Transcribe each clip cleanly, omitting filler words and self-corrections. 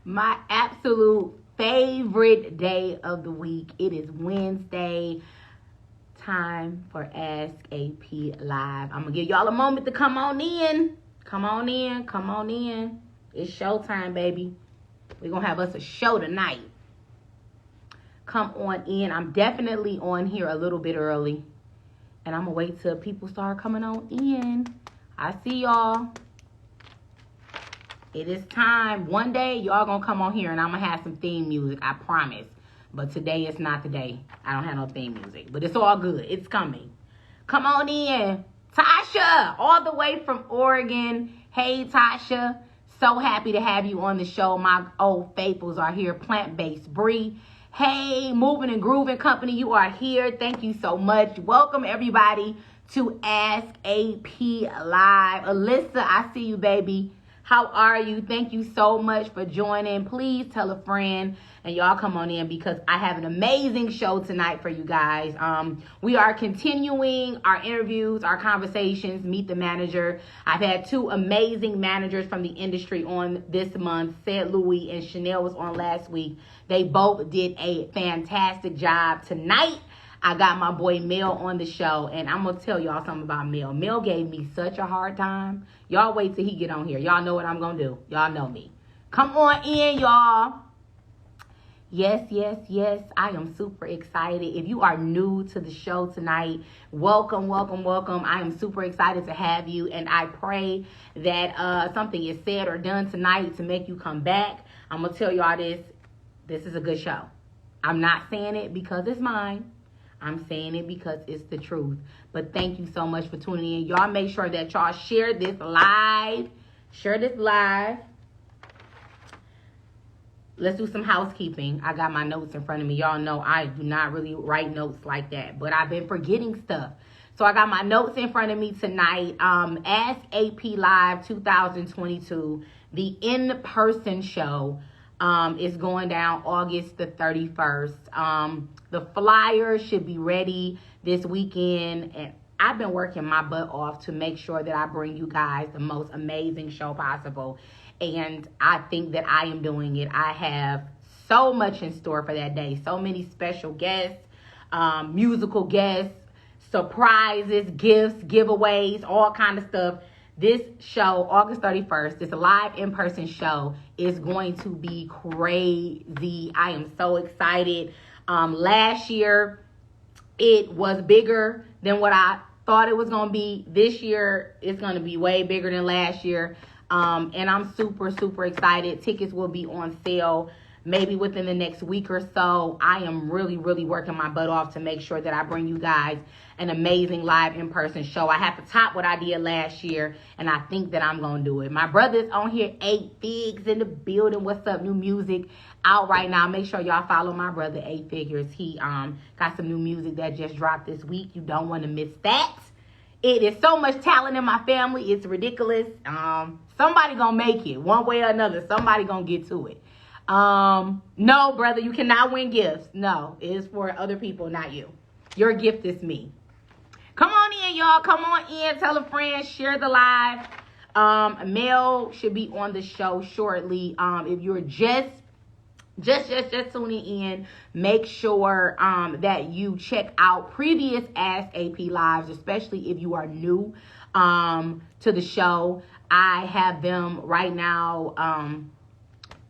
My absolute favorite day of the week. It is Wednesday. Time for Ask AP Live. I'm going to give y'all a moment to come on in. Come on in. Come on in. It's showtime, baby. We're going to have us a show tonight. Come on in. I'm definitely on here a little bit early. And I'm going to wait till people start coming on in. I see y'all. It is time. One day, y'all gonna come on here and I'm gonna have some theme music. I promise. But today is not the day. I don't have no theme music. But it's all good. It's coming. Come on in. Tasha, all the way from Oregon. Hey, Tasha. So happy to have you on the show. My old faithfuls are here. Plant-based Bree. Hey, Moving and Grooving Company, you are here. Thank you so much. Welcome, everybody, to Ask AP Live. Alyssa, I see you, baby. How are you? Thank you so much for joining. Please tell a friend and y'all come on in because I have an amazing show tonight for you guys. We are continuing our interviews, our conversations, Meet the Manager. I've had two amazing managers from the industry on this month. Said Louis and Chanel was on last week. They both did a fantastic job. Tonight, I got my boy Mel on the show, and I'm going to tell y'all something about Mel. Mel gave me such a hard time. Y'all wait till he get on here. Y'all know what I'm going to do. Y'all know me. Come on in, y'all. Yes, yes, yes. I am super excited. If you are new to the show tonight, welcome, welcome, welcome. I am super excited to have you, and I pray that something is said or done tonight to make you come back. I'm going to tell y'all this. This is a good show. I'm not saying it because it's mine. I'm saying it because it's the truth. But thank you so much for tuning in. Y'all make sure that y'all share this live. Share this live. Let's do some housekeeping. I got my notes in front of me. Y'all know I do not really write notes like that. But I've been forgetting stuff. So I got my notes in front of me tonight. Ask AP Live 2022. The in-person show is going down August the 31st. The flyers should be ready this weekend, and I've been working my butt off to make sure that I bring you guys the most amazing show possible, and I think that I am doing it. I have so much in store for that day, so many special guests, musical guests, surprises, gifts, giveaways, all kind of stuff. This show, August 31st, this live in-person show is going to be crazy. I am so excited. Last year, it was bigger than what I thought it was going to be. This year, it's going to be way bigger than last year. And I'm super, super excited. Tickets will be on sale maybe within the next week or so. I am really, really working my butt off to make sure that I bring you guys an amazing live in-person show. I have to top what I did last year, and I think that I'm going to do it. My brother's on here, 8 Figs in the building. What's up? New music out right now. Make sure y'all follow my brother, 8 Figures. He got some new music that just dropped this week. You don't want to miss that. It is so much talent in my family. It's ridiculous. Somebody going to make it one way or another. Somebody going to get to it. No, brother, you cannot win gifts. No, it is for other people, not you. Your gift is me. Come on in, y'all. Come on in. Tell a friend. Share the live. Mel should be on the show shortly. If you're just tuning in, make sure that you check out previous Ask AP Lives, especially if you are new to the show. I have them right now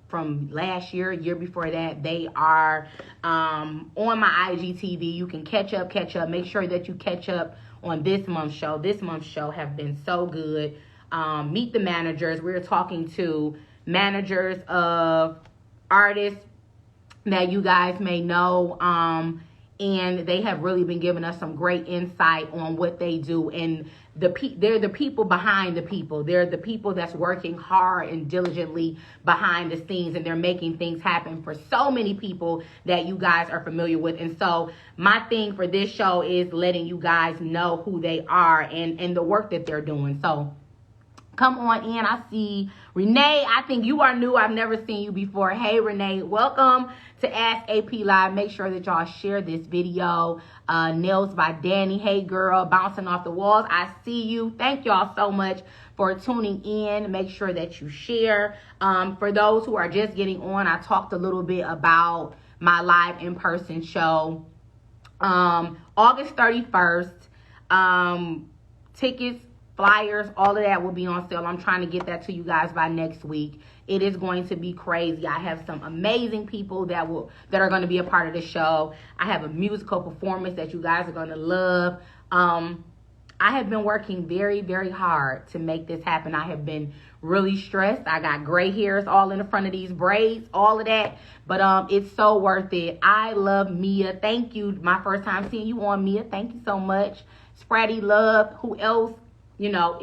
from last year before that. They are on my IGTV. You can catch up. Make sure that you catch up on this month's show. This month's show have been so good. Meet the Managers. We're talking to managers of artists that you guys may know, and they have really been giving us some great insight on what they do. And they're the people behind the people. They're the people that's working hard and diligently behind the scenes, and they're making things happen for so many people that you guys are familiar with. And so my thing for this show is letting you guys know who they are and the work that they're doing. So Come on in. I see Renee. I think you are new. I've never seen you before. Hey, Renee. Welcome to Ask AP Live. Make sure that y'all share this video. Nails by Danny. Hey, girl. Bouncing off the walls. I see you. Thank y'all so much for tuning in. Make sure that you share. For those who are just getting on, I talked a little bit about my live in-person show. August 31st. Tickets, flyers, all of that will be on sale. I'm trying to get that to you guys by next week. It is going to be crazy. I have some amazing people that are going to be a part of the show. I have a musical performance that you guys are going to love. I have been working very, very hard to make this happen. I have been really stressed. I got gray hairs all in the front of these braids, all of that. But it's so worth it. I love Mia. Thank you. My first time seeing you on, Mia. Thank you so much. Spratty Love. Who else? You know,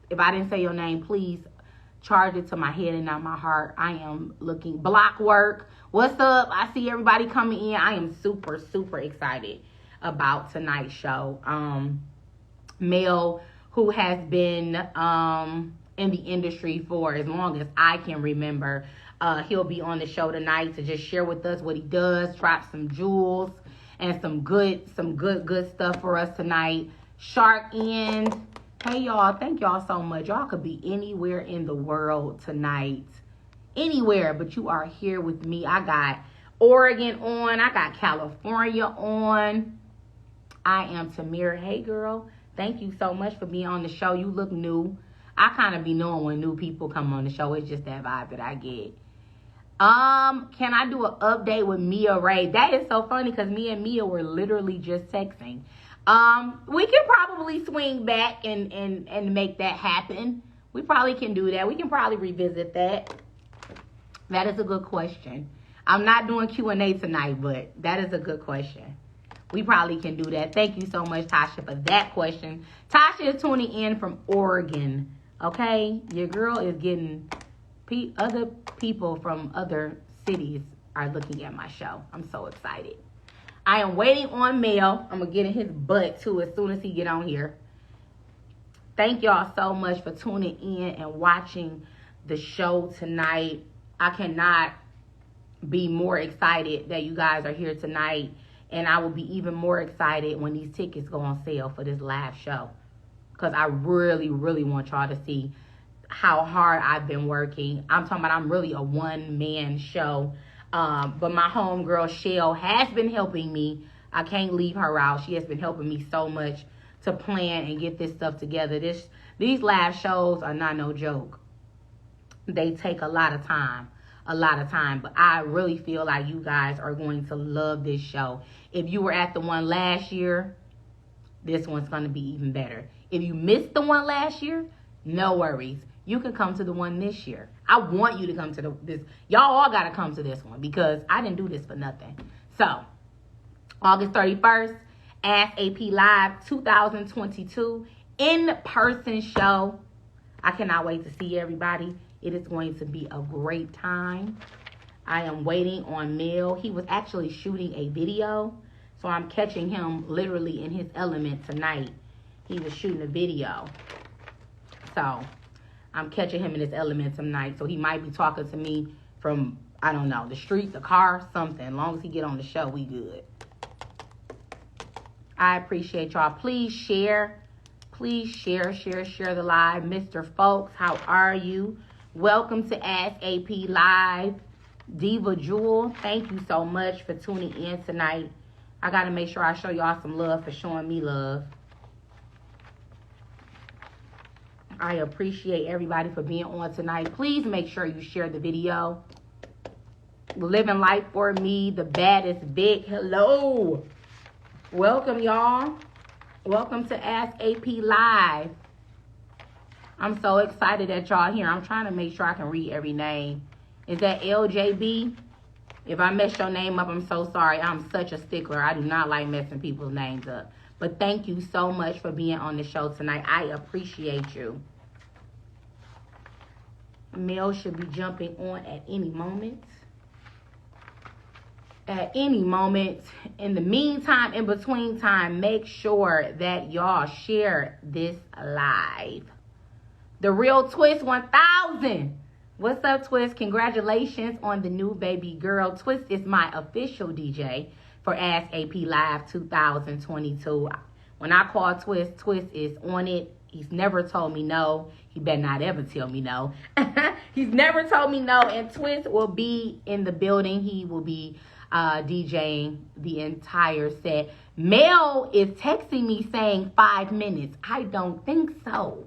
if I didn't say your name, please charge it to my head and not my heart. I am looking. Blockwork. What's up? I see everybody coming in. I am super, super excited about tonight's show. Mel, who has been in the industry for as long as I can remember, he'll be on the show tonight to just share with us what he does, drop some jewels and some good stuff for us tonight. Shark End. Hey, y'all. Thank y'all so much. Y'all could be anywhere in the world tonight. Anywhere, but you are here with me. I got Oregon on. I got California on. I am Tamira. Hey, girl. Thank you so much for being on the show. You look new. I kind of be knowing when new people come on the show. It's just that vibe that I get. Can I do an update with Mia Ray? That is so funny because me and Mia were literally just texting. We can probably swing back and make that happen. We probably can do that. We can probably revisit that. That is a good question. I'm not doing Q&A tonight, but that is a good question. We probably can do that. Thank you so much, Tasha, for that question. Tasha is tuning in from Oregon. Okay? Your girl is getting other people from other cities are looking at my show. I'm so excited. I am waiting on Mel. I'm going to get in his butt, too, as soon as he get on here. Thank y'all so much for tuning in and watching the show tonight. I cannot be more excited that you guys are here tonight. And I will be even more excited when these tickets go on sale for this live show. Because I really, really want y'all to see how hard I've been working. I'm talking about I'm really a one-man show. But my homegirl, Shell, has been helping me. I can't leave her out. She has been helping me so much to plan and get this stuff together. These live shows are not no joke. They take a lot of time. But I really feel like you guys are going to love this show. If you were at the one last year, this one's going to be even better. If you missed the one last year, no worries. You can come to the one this year. I want you to come to this. Y'all all got to come to this one because I didn't do this for nothing. So, August 31st, Ask AP Live 2022 in-person show. I cannot wait to see everybody. It is going to be a great time. I am waiting on Mel. He was actually shooting a video, so I'm catching him literally in his element tonight. He was shooting a video. So, I'm catching him in his element tonight. So, he might be talking to me from, I don't know, the street, the car, something. As long as he get on the show, we good. I appreciate y'all. Please share. Please share the live. Mr. Folks, how are you? Welcome to Ask AP Live. Diva Jewel, thank you so much for tuning in tonight. I got to make sure I show y'all some love for showing me love. I appreciate everybody for being on tonight. Please make sure you share the video. Living Life for Me, the baddest Vic. Hello. Welcome, y'all. Welcome to Ask AP Live. I'm so excited that y'all here. I'm trying to make sure I can read every name. Is that LJB? If I mess your name up, I'm so sorry. I'm such a stickler. I do not like messing people's names up. But thank you so much for being on the show tonight. I appreciate you. Mel should be jumping on at any moment. At any moment. In the meantime, in between time, make sure that y'all share this live. The Real Twist 1000. What's up, Twist? Congratulations on the new baby girl. Twist is my official DJ for Ask AP Live 2022. When I call Twist, Twist is on it. He's never told me no. He better not ever tell me no. He's never told me no. And Twist will be in the building. He will be DJing the entire set. Mel is texting me saying 5 minutes. I don't think so.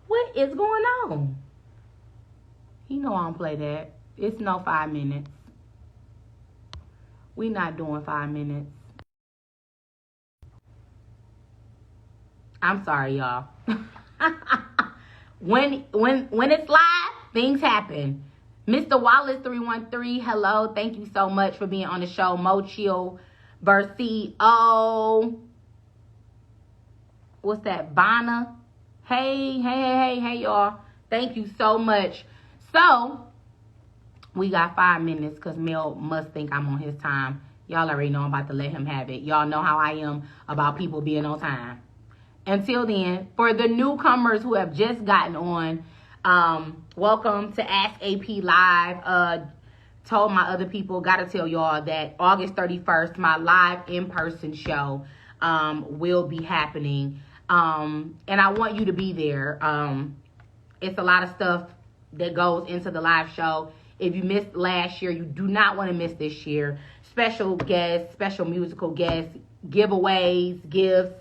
What is going on? He know I don't play that. It's no 5 minutes. We not doing 5 minutes. I'm sorry, y'all. When it's live, things happen. Mr. Wallace 313, hello. Thank you so much for being on the show. Mochio Versio. What's that? Bana. Hey, y'all. Thank you so much. So, we got 5 minutes because Mel must think I'm on his time. Y'all already know I'm about to let him have it. Y'all know how I am about people being on time. Until then, for the newcomers who have just gotten on, welcome to Ask AP Live. Told my other people, gotta tell y'all that August 31st, my live in-person show will be happening. And I want you to be there. It's a lot of stuff that goes into the live show. If you missed last year, you do not want to miss this year. Special guests, special musical guests, giveaways, gifts,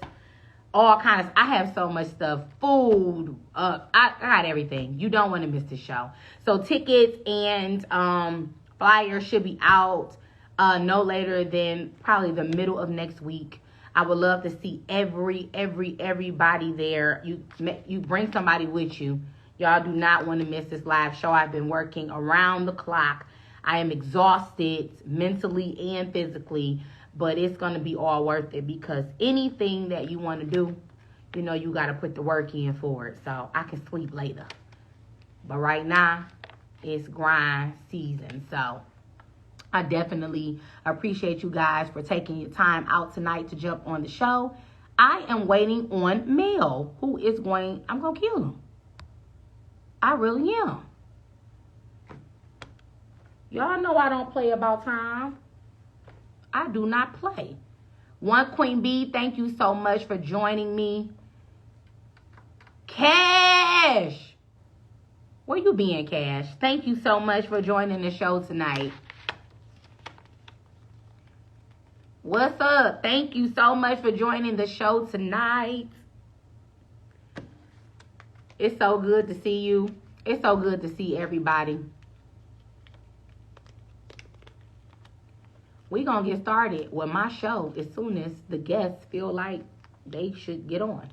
all kinds. I have so much stuff. Food. I got everything. You don't want to miss the show. So tickets and flyers should be out no later than probably the middle of next week. I would love to see everybody there. You bring somebody with you. Y'all do not want to miss this live show. I've been working around the clock. I am exhausted mentally and physically, but it's going to be all worth it because anything that you want to do, you know, you got to put the work in for it. So I can sleep later. But right now, it's grind season. So I definitely appreciate you guys for taking your time out tonight to jump on the show. I am waiting on Mel, who is I'm going to kill him. I really am. Y'all know I don't play about time. I do not play. One Queen B, thank you so much for joining me. Cash. Where you being, Cash? Thank you so much for joining the show tonight. What's up? Thank you so much for joining the show tonight. It's so good to see you. It's so good to see everybody. We're going to get started with my show as soon as the guests feel like they should get on.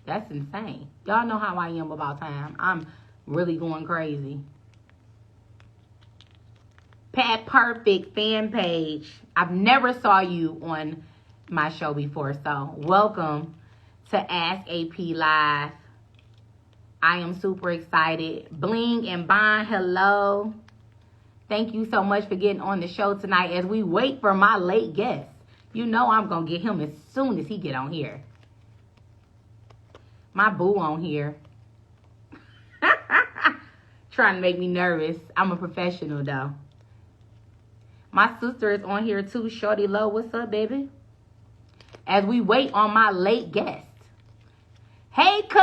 That's insane. Y'all know how I am about time. I'm really going crazy. Pat Perfect fan page. I've never saw you on my show before, so welcome to Ask AP Live. I am super excited. Bling and Bond, hello. Thank you so much for getting on the show tonight as we wait for my late guest. You know I'm going to get him as soon as he get on here. My boo on here. Trying to make me nervous. I'm a professional, though. My sister is on here, too. Shorty Low, what's up, baby? As we wait on my late guest. Hey, cuz.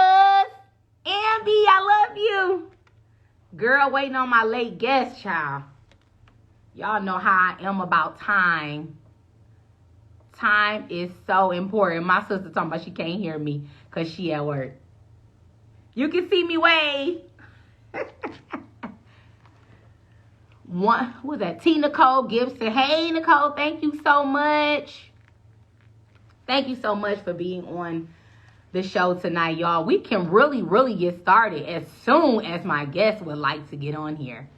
Ambi, I love you. Girl, waiting on my late guest, child. Y'all know how I am about time. Time is so important. My sister talking about she can't hear me because she at work. You can see me wave. Who was that? T. Nicole Gibson. Hey, Nicole, thank you so much. Thank you so much for being on the show tonight, y'all. We can really get started as soon as my guest would like to get on here.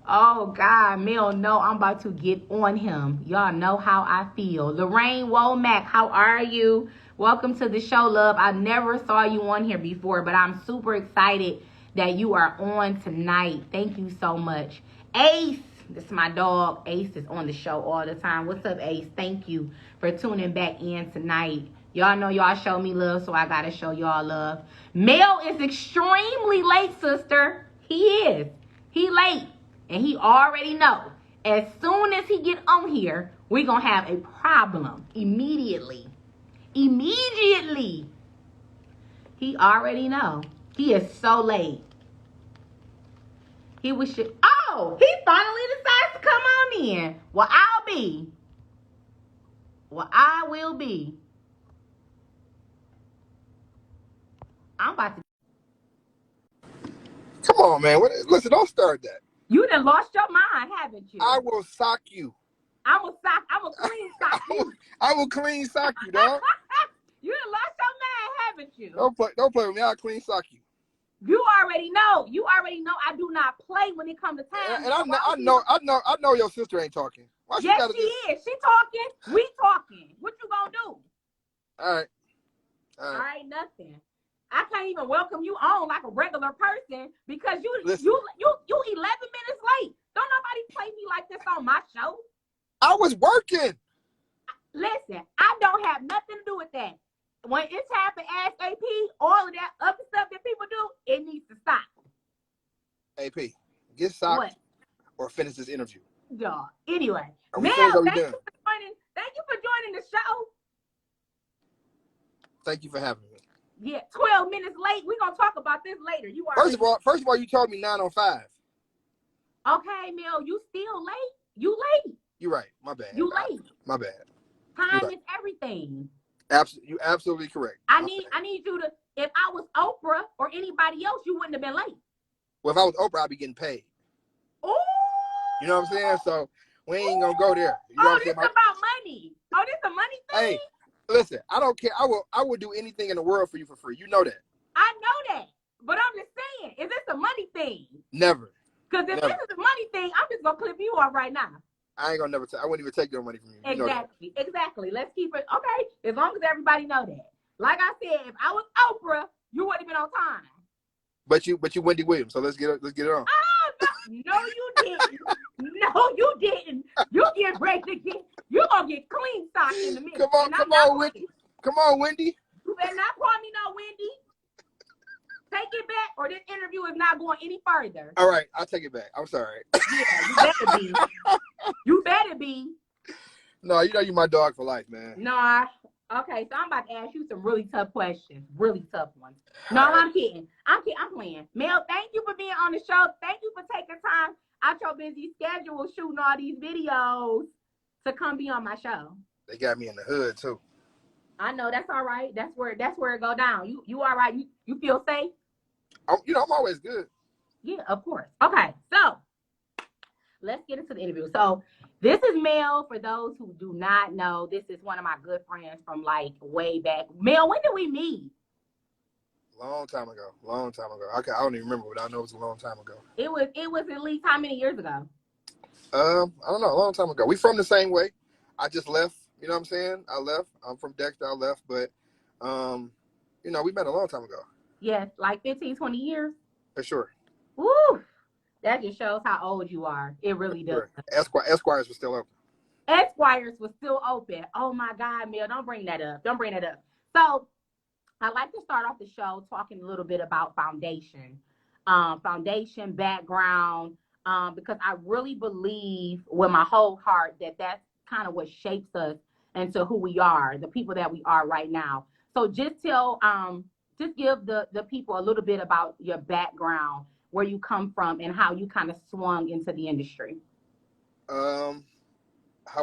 Oh, God, Mel, no, I'm about to get on him. Y'all know how I feel. Lorraine Womack, how are you? Welcome to the show, love. I never saw you on here before, but I'm super excited that you are on tonight. Thank you so much. Ace, this is my dog. Ace is on the show all the time. What's up, Ace? Thank you for tuning back in tonight. Y'all know y'all show me love, so I gotta show y'all love. Mel is extremely late, sister. He is. He late. And he already know. As soon as he get on here, we gonna have a problem. Immediately. Immediately. He already know. He is so late. He was oh, he finally decides to come on in. Well, I'll be. Well, I will be. I'm about to. Come on, man. Listen, don't start that. You done lost your mind, haven't you? I will sock you. I'm a clean sock you. I will clean sock you, dog. You done lost your mind, haven't you? Don't play with me. I'll clean sock you. You already know. You already know I do not play when it comes to time. And I know your sister ain't talking. Why yes, she is. She talking. We talking. What you gonna do? All right. Nothing. I can't even welcome you on like a regular person because you 11 minutes late. Don't nobody play me like this on my show. I was working. Listen, I don't have nothing to do with that. When it's time for Ask AP, all of that other stuff that people do, it needs to stop. AP, get socked or finish this interview. Yeah. Anyway, thank you for joining the show. Thank you for having me. Yeah, 12 minutes late. We're gonna talk about this later. First of all, you told me 9:05. Okay, Mel, you still late? You late. You're right. My bad. You late. My bad. Time is everything. You absolutely correct. I need you to. If I was Oprah or anybody else, you wouldn't have been late. Well, if I was Oprah, I'd be getting paid. Oh. You know what I'm saying? So we ain't gonna go there. You know what I'm saying? This about money. Oh, this a money thing. Hey, listen, I don't care. I will do anything in the world for you for free. You know that. I know that, but I'm just saying, is this a money thing? Never. Because if this is a money thing, I'm just gonna clip you off right now. I ain't gonna I wouldn't even take your money from you. Exactly. Let's keep it okay. As long as everybody know that. Like I said, if I was Oprah, you wouldn't have been on time. But you Wendy Williams. So let's get it on. Oh, no, you didn't. No, you didn't. You get ready to get. You're gonna get clean stock in the minute. Come on, Wendy. Come on, Wendy. You better not call me no Wendy. Take it back, or this interview is not going any further. All right, I'll take it back. I'm sorry. Yeah, you better be. You better be. No, you know you're my dog for life, man. No, okay, so I'm about to ask you some really tough questions. Really tough ones. No, I'm kidding. I'm playing. Mel, thank you for being on the show. Thank you for taking time out your busy schedule shooting all these videos to come be on my show. They got me in the hood too. I know, that's all right. That's where it go down. You all right? You feel safe? I'm always good. Yeah, of course. Okay, so let's get into the interview. So this is Mel. For those who do not know, this is one of my good friends from like way back. Mel, when did we meet? Long time ago. I don't even remember, but I know it was a long time ago. It was at least how many years ago? I don't know. A long time ago. We from the same way. I just left. You know what I'm saying? I left. I'm from Dexter. I left, but we met a long time ago. Yes, like 15, 20 years. For sure. Woo! That just shows how old you are. It really does. Sure. Esquires was still open. Esquires was still open. Oh my God, Mel, don't bring that up. So I like to start off the show talking a little bit about foundation background, because I really believe with my whole heart that that's kind of what shapes us into who we are, the people that we are right now. So just give the people a little bit about your background, where you come from, and how you kind of swung into the industry. How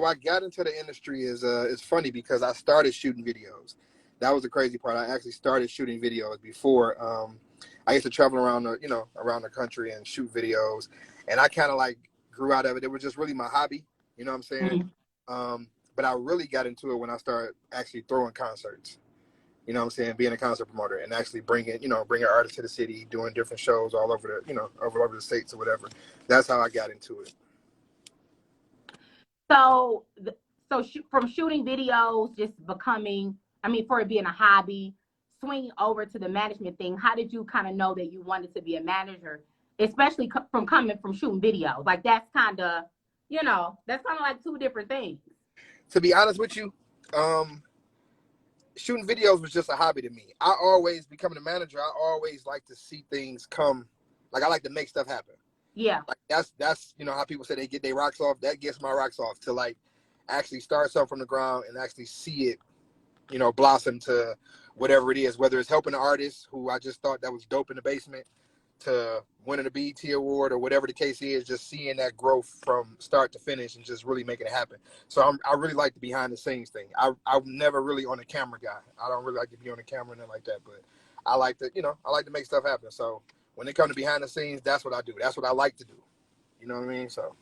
I got into the industry is funny because I started shooting videos. That was the crazy part. I actually started shooting videos before. I used to travel around the country and shoot videos, and I kind of like grew out of it. It was just really my hobby. You know what I'm saying? Mm-hmm. But I really got into it when I started actually throwing concerts. You know what I'm saying? Being a concert promoter and actually bringing artists to the city, doing different shows all over the states or whatever. That's how I got into it. So from shooting videos, just becoming, for it being a hobby, swinging over to the management thing, how did you kind of know that you wanted to be a manager, especially from coming from shooting videos? Like that's kind of like two different things. To be honest with you, shooting videos was just a hobby to me. I always, becoming a manager, I always like to see things come. Like, I like to make stuff happen. Yeah. Like, that's you know how people say they get their rocks off. That gets my rocks off, to like actually start something from the ground and actually see it, you know, blossom to whatever it is. Whether it's helping an artist who I just thought that was dope in the basement, to winning a BET award, or whatever the case is, just seeing that growth from start to finish and just really making it happen. So I really like the behind the scenes thing. I'm never really on the camera guy. I don't really like to be on the camera and nothing like that, but I like to, you know, I like to make stuff happen. So when it comes to behind the scenes, that's what I do. That's what I like to do. You know what I mean? So.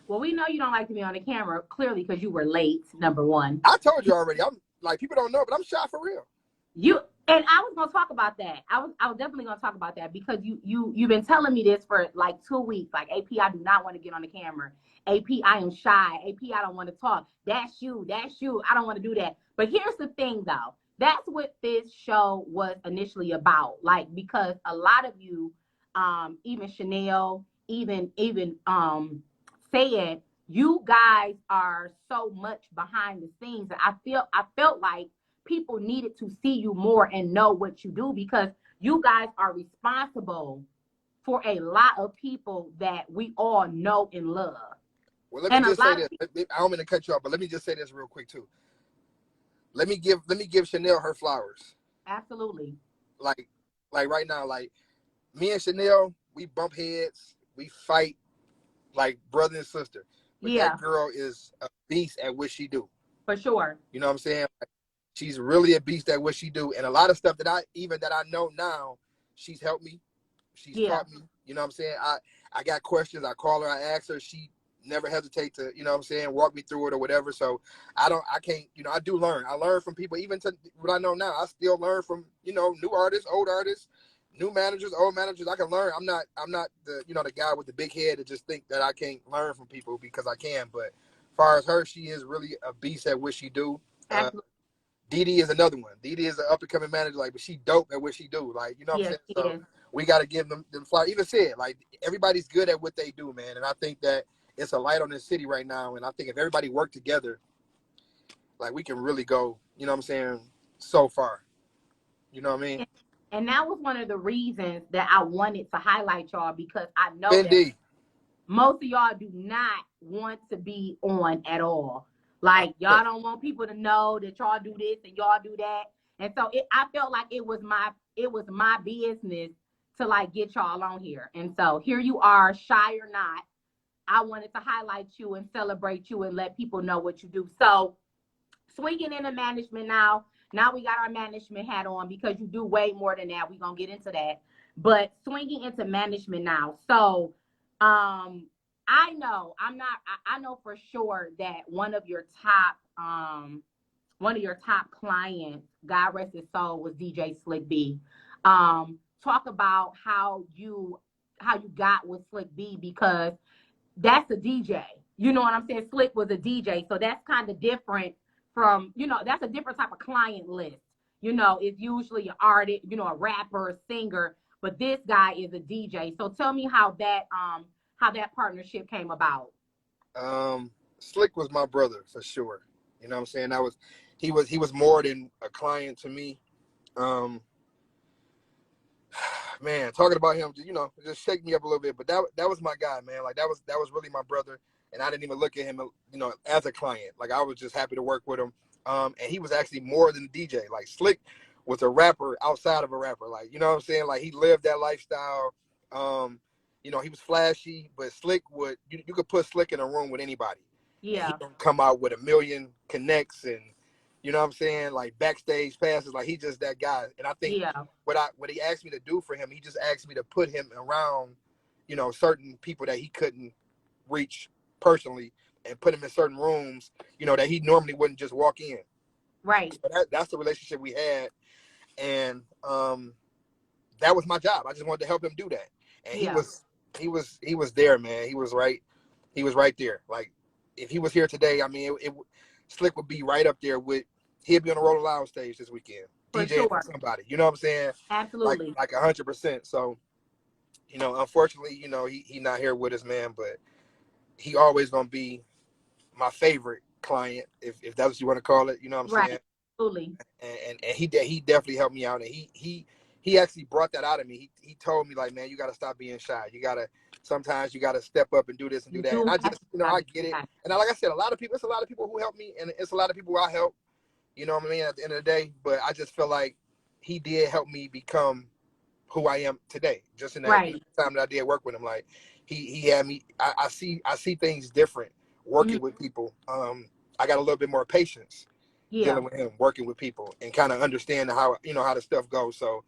Well, we know you don't like to be on the camera, clearly, because you were late, number one. I told you already. I'm like, people don't know, but I'm shy for real. And I was gonna talk about that. I was definitely gonna talk about that, because you've been telling me this for like 2 weeks. Like, AP, I do not want to get on the camera. AP, I am shy. AP, I don't want to talk. That's you. I don't want to do that. But here's the thing, though. That's what this show was initially about. Like, because a lot of you, even Chanel, even said, you guys are so much behind the scenes. And I felt like people needed to see you more and know what you do, because you guys are responsible for a lot of people that we all know and love. Well, let me just say this. I don't mean to cut you off, but let me just say this real quick too. Let me give Chanel her flowers. Absolutely. Like right now, like me and Chanel, we bump heads, we fight like brother and sister. But yeah, that girl is a beast at what she do. For sure. You know what I'm saying? Like, she's really a beast at what she do. And a lot of stuff that I know now, she's helped me. She's taught me. You know what I'm saying? I got questions. I call her. I ask her. She never hesitate to, you know what I'm saying, walk me through it or whatever. So I can't, you know, I do learn. I learn from people. Even to what I know now, I still learn from, you know, new artists, old artists, new managers, old managers. I can learn. I'm not the, you know, the guy with the big head to just think that I can't learn from people, because I can. But as far as her, she is really a beast at what she do. Didi is another one. Didi is an up and coming manager, like, but she dope at what she do. Like, you know what I'm saying? So we got to give them flowers. Even said, like, everybody's good at what they do, man. And I think that it's a light on this city right now. And I think if everybody worked together, like, we can really go, you know what I'm saying, so far. You know what I mean? And that was one of the reasons that I wanted to highlight y'all, because I know that most of y'all do not want to be on at all. Like, y'all don't want people to know that y'all do this and y'all do that. And so I felt like it was my business to, like, get y'all on here. And so here you are, shy or not. I wanted to highlight you and celebrate you and let people know what you do. So swinging into management now. Now we got our management hat on, because you do way more than that. We're going to get into that. But swinging into management now. So I know for sure that one of your top clients, God rest his soul, was DJ Slick B. Talk about how you got with Slick B, because that's a DJ. You know what I'm saying? Slick was a DJ. So that's kind of different from, you know, that's a different type of client list. You know, it's usually an artist, you know, a rapper, a singer, but this guy is a DJ. So tell me how that partnership came about. Slick was my brother for sure. You know what I'm saying? He was more than a client to me. Man, talking about him, you know, just shake me up a little bit. But that was my guy, man. Like, that was really my brother. And I didn't even look at him, you know, as a client. Like, I was just happy to work with him. And he was actually more than a DJ. Like, Slick was a rapper outside of a rapper. Like, you know what I'm saying? Like, he lived that lifestyle. You know, he was flashy, but Slick you could put Slick in a room with anybody. Yeah. He don't come out with a million connects and, you know what I'm saying, like, backstage passes. Like, he's just that guy. And I think what he asked me to do for him, he just asked me to put him around, you know, certain people that he couldn't reach personally, and put him in certain rooms, you know, that he normally wouldn't just walk in. Right. So that's the relationship we had. And that was my job. I just wanted to help him do that. And he was there, man. He was right there. Like, if he was here today, I mean, Slick would be right up there he'd be on the Rolling Loud stage this weekend. DJ for somebody. You know what I'm saying? Absolutely. Like 100%. So, you know, unfortunately, you know, he not here with us, man, but he always gonna be my favorite client, if that's what you want to call it. You know what I'm saying? Absolutely. And he definitely helped me out, and he actually brought that out of me. He told me like, man, you got to stop being shy. You got to sometimes you got to step up and do this and do You that. And do I have just, to you know, stop I being get it. shy. And like I said, it's a lot of people who help me, and it's a lot of people I help. You know what I mean? At the end of the day, but I just feel like he did help me become who I am today. Just in that Right. time that I did work with him, like he had me. I see things different Mhm. working with people. I got a little bit more patience Yeah. dealing with him, working with people, and kind of understanding how how the stuff goes. So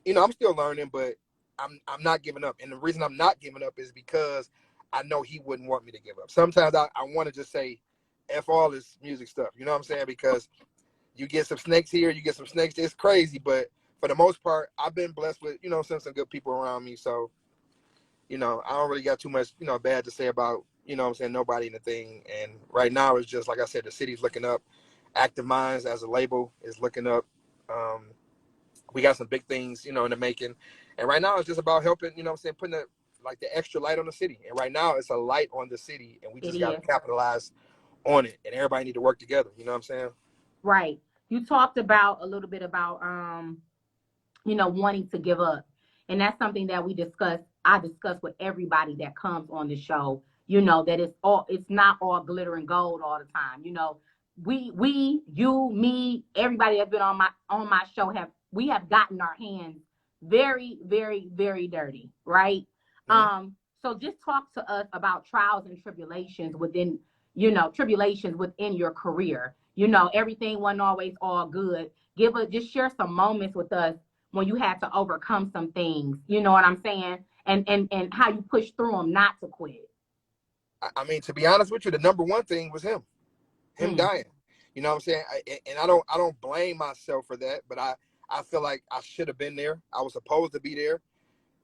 I'm still learning, but I'm not giving up. And the reason I'm not giving up is because I know he wouldn't want me to give up. Sometimes I want to just say, "F all this music stuff." You know what I'm saying? Because you get some snakes here, you get some snakes. It's crazy, but for the most part, I've been blessed with some good people around me. So I don't really got too much bad to say about what I'm saying, nobody in the thing. And right now it's just like I said, the city's looking up. Active Minds as a label is looking up. Um, we got some big things in the making. And right now it's just about helping, what I'm saying, putting the extra light on the city. And right now it's a light on the city, and we It just got is. to capitalize on it. And everybody need to work together. You know what I'm saying? Right. You talked about a little bit about wanting to give up. And that's something that I discuss with everybody that comes on the show, that it's not all glitter and gold all the time. You, me, everybody that's been on my show we have gotten our hands very, very, very dirty, right? Mm-hmm. So just talk to us about trials and tribulations tribulations within your career. Everything wasn't always all good. Just share some moments with us when you had to overcome some things, you know what I'm saying? And how you push through them not to quit. I mean, to be honest with you, the number one thing was him Mm, dying. You know what I'm saying? And I don't blame myself for that, but I feel like I should have been there. I was supposed to be there.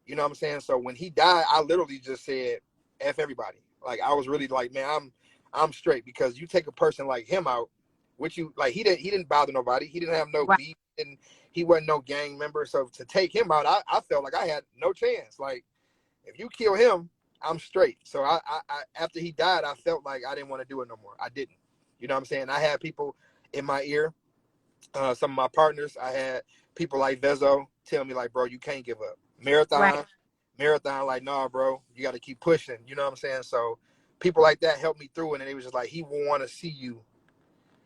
You know what I'm saying? So when he died, I literally just said, "F everybody." Like I was really like, man, I'm straight, because you take a person like him out, which you like he didn't bother nobody. He didn't have no right. beef, and he wasn't no gang member. So to take him out, I felt like I had no chance. Like if you kill him, I'm straight. So I after he died, I felt like I didn't want to do it no more. I didn't. You know what I'm saying? I had people in my ear, some of my partners. I had people like Vezo tell me like, bro, you can't give up. Right. Marathon, like, nah, bro, you got to keep pushing. You know what I'm saying? So people like that helped me through it, and it was just like he will want to see you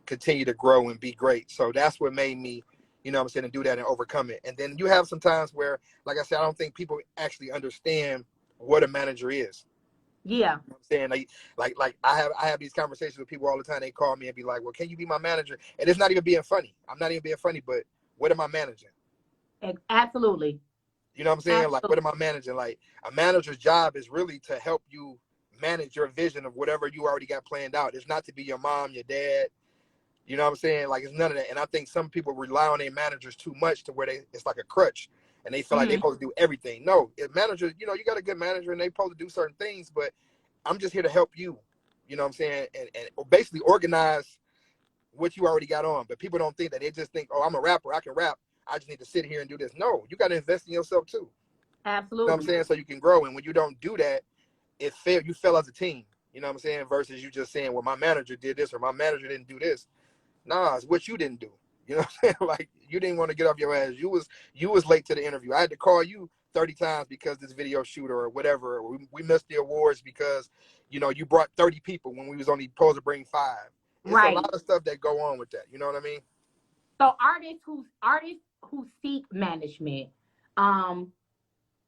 continue to grow and be great. So that's what made me, what I'm saying, to do that and overcome it. And then you have some times where, like I said, I don't think people actually understand what a manager is. Yeah. You know what I'm saying? Like I have these conversations with people all the time. They call me and be like, well, can you be my manager? And it's not even being funny. I'm not even being funny, but what am I managing? Absolutely. You know what I'm saying? Like, Absolutely. what am I managing? Like, a manager's job is really to help you manage your vision of whatever you already got planned out. It's not to be your mom, your dad. You know what I'm saying? Like, it's none of that. And I think some people rely on their managers too much to where it's like a crutch, and they feel like they're Hmm. supposed to do everything. No, if manager, you got a good manager and they supposed to do certain things, but I'm just here to help you. You know what I'm saying? And basically organize what you already got on. But people don't think that. They just think, oh, I'm a rapper, I can rap. I just need to sit here and do this. No, you got to invest in yourself too. You know what I'm Absolutely. saying? So you can grow. And when you don't do that, you fail as a team. You know what I'm saying? Versus you just saying, well, my manager did this or my manager didn't do this. Nah, it's what you didn't do. You know what I'm saying? Like, you didn't want to get off your ass. You was late to the interview. I had to call you 30 times because this video shoot or whatever. We missed the awards because you brought 30 people when we was only supposed to bring 5. It's a Right. lot of stuff that go on with that. You know what I mean? So artists who seek management, um,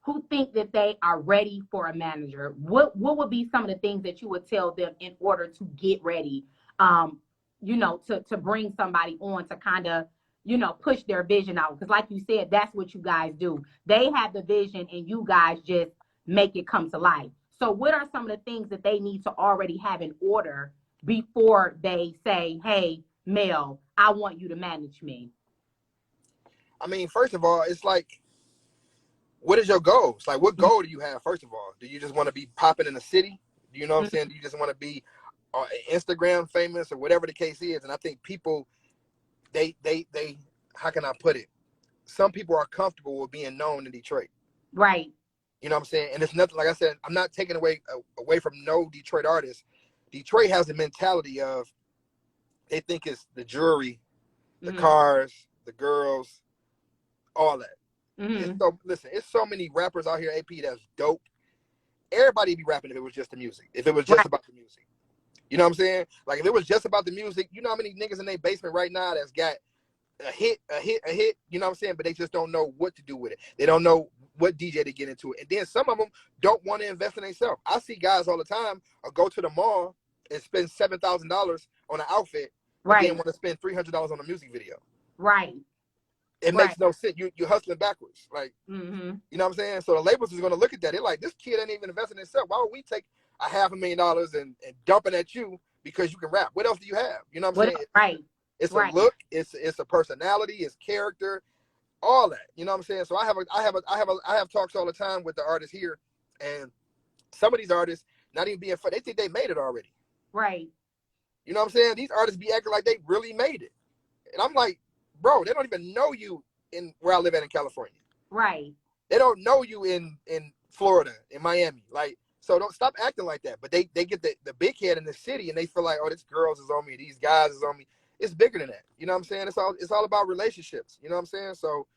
who think that they are ready for a manager, what would be some of the things that you would tell them in order to get ready, to bring somebody on to kind of, push their vision out? Because like you said, that's what you guys do. They have the vision and you guys just make it come to life. So what are some of the things that they need to already have in order before they say, hey, Mel, I want you to manage me? I mean, first of all, it's like, what is your goals? Like, what goal do you have? First of all, do you just want to be popping in the city? Do you know what I'm saying? Do you just want to be Instagram famous or whatever the case is? And I think people, they, how can I put it? Some people are comfortable with being known in Detroit. Right. You know what I'm saying? And it's nothing, like I said, I'm not taking away from no Detroit artists. Detroit has the mentality of, they think it's the jury the Mm-hmm. cars, the girls, all that. It's Mm-hmm. so listen, it's so many rappers out here, AP, that's dope. Everybody be rapping if it was just the music. If it was just Right. about the music. You know what I'm saying? Like if it was just about the music, you know how many niggas in their basement right now that's got a hit, you know what I'm saying? But they just don't know what to do with it. They don't know what DJ to get into it. And then some of them don't want to invest in themselves. I see guys all the time go to the mall and spend $7,000 on an outfit, but then Right. want to spend $300 on a music video. Right. It Right. makes no sense. You're hustling backwards. Like, Mm-hmm. you know what I'm saying? So the labels is going to look at that. They're like, this kid ain't even investing in himself. Why would we take $500,000 and dump it at you because you can rap? What else do you have? You know what I'm What? saying? Right. It's a Right. look. It's a personality. It's character. All that. You know what I'm saying? So I have talks all the time with the artists here, and some of these artists not even being funny. They think they made it already. Right. You know what I'm saying? These artists be acting like they really made it, and I'm like, bro, they don't even know you in where I live at in California. Right. They don't know you in Florida, in Miami. Like, so don't stop acting like that. But they get the big head in the city and they feel like, oh, this girls is on me, these guys is on me. It's bigger than that. You know what I'm saying? It's all about relationships. You know what I'm saying? So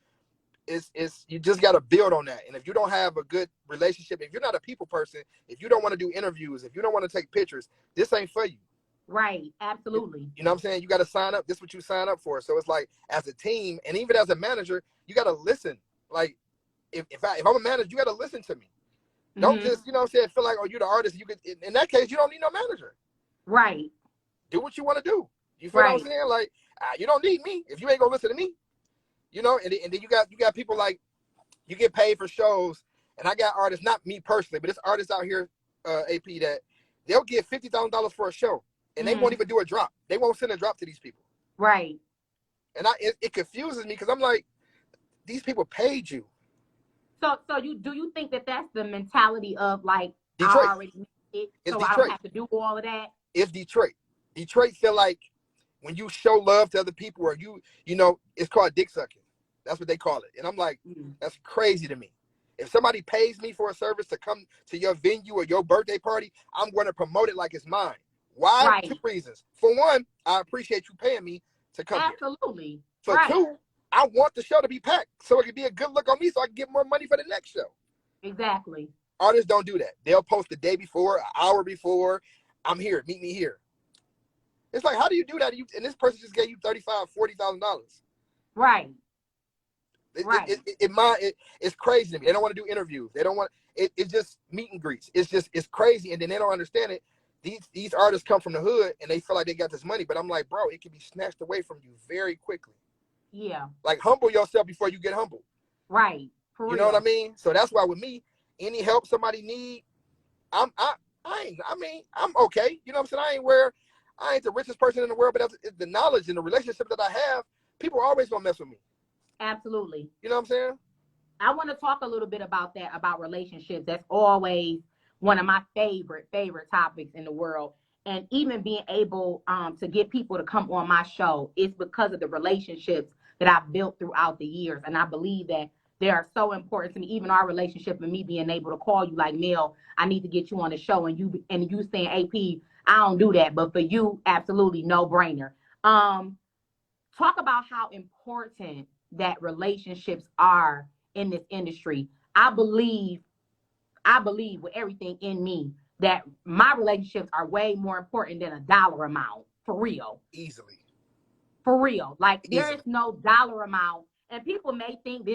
it's you just gotta build on that. And if you don't have a good relationship, if you're not a people person, if you don't want to do interviews, if you don't want to take pictures, this ain't for you. Right. Absolutely. You know what I'm saying? You got to sign up. This is what you sign up for. So it's like as a team and even as a manager, you got to listen. Like if I'm a manager, you got to listen to me. Don't Mm-hmm. just, you know what I'm saying, feel like, oh, you're the artist. You could, in that case, you don't need no manager. Right. Do what you want to do. You feel Right. what I'm saying? Like, you don't need me if you ain't gonna listen to me. You know, and then you got people like you get paid for shows, and I got artists, not me personally, but it's artists out here, AP, that they'll get $50,000 for a show, and they won't Mm-hmm. even do a drop. They won't send a drop to these people, Right. and it confuses me because I'm like, these people paid you. So you think that that's the mentality of like I Detroit. already made it, It's so I don't Detroit. have to do all of that? It's Detroit. Detroit feel like when you show love to other people, or you know, it's called dick sucking. That's what they call it. And I'm like, that's crazy to me. If somebody pays me for a service to come to your venue or your birthday party, I'm going to promote it like it's mine. Why? Right. 2 reasons. For one, I appreciate you paying me to come Absolutely. here. For right. 2, I want the show to be packed so it can be a good look on me so I can get more money for the next show. Exactly. Artists don't do that. They'll post the day before, an hour before, I'm here, meet me here. It's like, how do you do that? And this person just gave you $35,000, $40,000. Right. It's crazy to me. They don't want to do interviews. They don't want it's just meet and greets. It's crazy, and then they don't understand it. These artists come from the hood and they feel like they got this money, but I'm like, bro, it can be snatched away from you very quickly. Yeah. Like, humble yourself before you get humbled. Right. For you real. know what I mean? So that's why with me, any help somebody need, I'm okay. You know what I'm saying? I ain't the richest person in the world, but the knowledge and the relationship that I have, people are always gonna mess with me. Absolutely. You know what I'm saying? I want to talk a little bit about that, about relationships. That's always one of my favorite topics in the world. And even being able to get people to come on my show is because of the relationships that I've built throughout the years. And I believe that they are so important to me, even our relationship and me being able to call you like, Mel, I need to get you on the show. And you saying, AP, I don't do that. But for you, absolutely no brainer. Talk about how important that relationships are in this industry. I believe with everything in me that my relationships are way more important than a dollar amount. For real. Easily. For real. Like there Easily. is no dollar amount. And people may think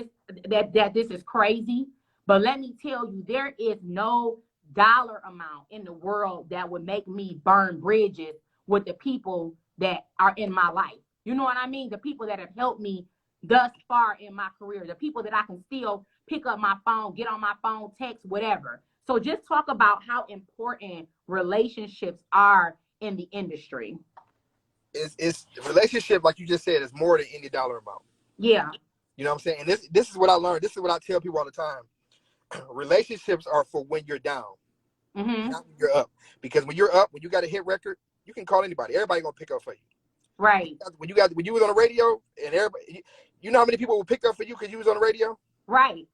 that this is crazy, but let me tell you, there is no dollar amount in the world that would make me burn bridges with the people that are in my life. You know what I mean? The people that have helped me thus far in my career, the people that I can still pick up my phone, get on my phone, text, whatever. So just talk about how important relationships are in the industry. It's relationship, like you just said, is more than any dollar amount. Yeah. You know what I'm saying? And this is what I learned. This is what I tell people all the time. Relationships are for when you're down, Mm-hmm. not when you're up. Because when you're up, when you got a hit record, you can call anybody. Everybody gonna pick up for you. Right. When you was on the radio, and everybody, you know how many people will pick up for you because you was on the radio. Right.